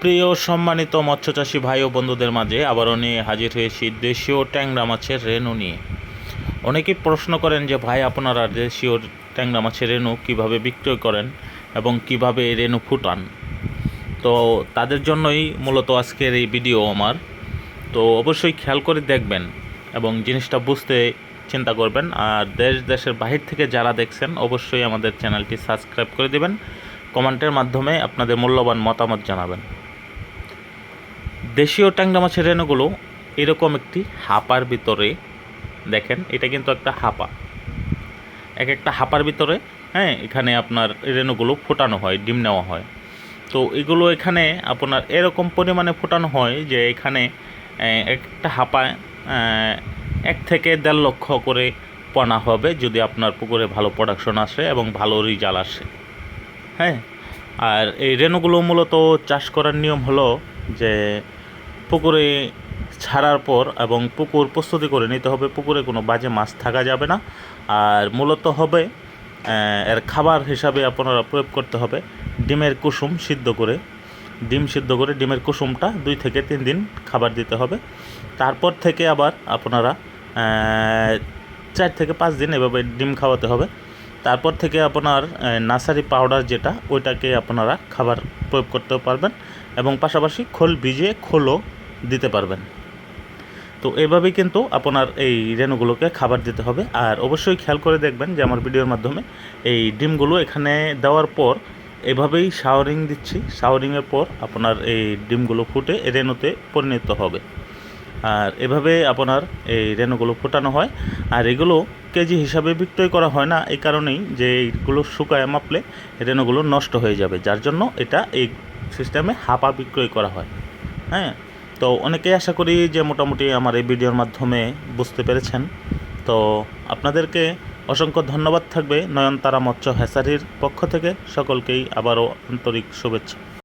সুপ্রিয় সম্মানিত মৎস্যচাষী ভাই ও বন্ধুদের মাঝে আবারও নিয়ে হাজির হয়েছি দেশীয় ট্যাংরা মাছের রেনু নিয়ে। অনেকেই প্রশ্ন করেন যে ভাই আপনারা দেশীয় ট্যাংরা মাছের রেনু কিভাবে বিক্রয় করেন এবং কিভাবে এই রেনু ফুটান। তো তাদের জন্যই মূলত আজকের এই ভিডিও আমার। তো অবশ্যই খেয়াল করে দেখবেন এবং জিনিসটা বুঝতে চিন্তা করবেন। আর দেশের বাহির থেকে যারা দেখছেন অবশ্যই আমাদের চ্যানেলটি সাবস্ক্রাইব করে দেবেন, কমেন্টের মাধ্যমে আপনাদের মূল্যবান মতামত জানাবেন। দেশীয় ট্যাংরা মাছের রেনুগুলো এরকম একটি হাপার ভিতরে, দেখেন এটা কিন্তু একটা হাপা, একটা হাপার ভিতরে এখানে আপনার রেনুগুলো ফোটানো হয়, ডিম নেওয়া হয়। তো এগুলো এখানে আপনার এরকম পরিমাণে ফোটানো হয় যে এখানে একটা হাপায় 1 থেকে 1.5 লক্ষ করে পোনা হবে যদি আপনার পুকুরে ভালো প্রোডাকশন আসে এবং ভালো রেজাল্ট আসে। আর এই রেনুগুলো মূলত চাষ করার নিয়ম হলো যে পুকুরে ছাড়ার পর এবং পুকুর প্রস্তুতি করে নিতে হবে, পুকুরে কোনো বাজে মাছ থাকা যাবে না। আর মূলত হবে এর খাবার হিসাবে আপনারা প্রয়োগ করতে হবে ডিমের কুসুম সিদ্ধ করে, ডিমের কুসুমটা 2 থেকে 3 দিন খাবার দিতে হবে। তারপর থেকে আবার আপনারা 4 থেকে 5 দিন এভাবে ডিম খাওয়াতে হবে। তারপর থেকে আপনার নার্সারি পাউডার যেটা, ওইটাকে আপনারা খাবার প্রয়োগ করতে পারবেন এবং পাশাপাশি খোল ভিজিয়ে খোলও দিতে পারবেন। তো এভাবেই কিন্তু আপনার এই রেনুগুলোকে খাবার দিতে হবে। আর অবশ্যই খেয়াল করে দেখবেন যে আমার ভিডিওর মাধ্যমে এই ডিমগুলো এখানে দেওয়ার পর এভাবেই শাওয়ারিং দিচ্ছি। শাওয়ারিংয়ের পর আপনার এই ডিমগুলো ফুটে রেনুতে পরিণত হবে। আর এভাবে আপনার এই রেনুগুলো ফোটানো হয়। আর এগুলো কেজি হিসাবে বিক্রয় করা হয় না, এই কারণেই যে এইগুলো শুকায় মাপলে রেনুগুলো নষ্ট হয়ে যাবে, যার জন্য এটা এই সিস্টেমে হাপা বিক্রয় করা হয়। তো অনেকেই আশা করি যে মোটামুটি আমার এই ভিডিওর মাধ্যমে বুঝতে পেরেছেন। তো আপনাদেরকে অসংখ্য ধন্যবাদ থাকবে নয়নতারা মৎস্য হ্যাচারির পক্ষ থেকে। সকলকেই আবারও আন্তরিক শুভেচ্ছা।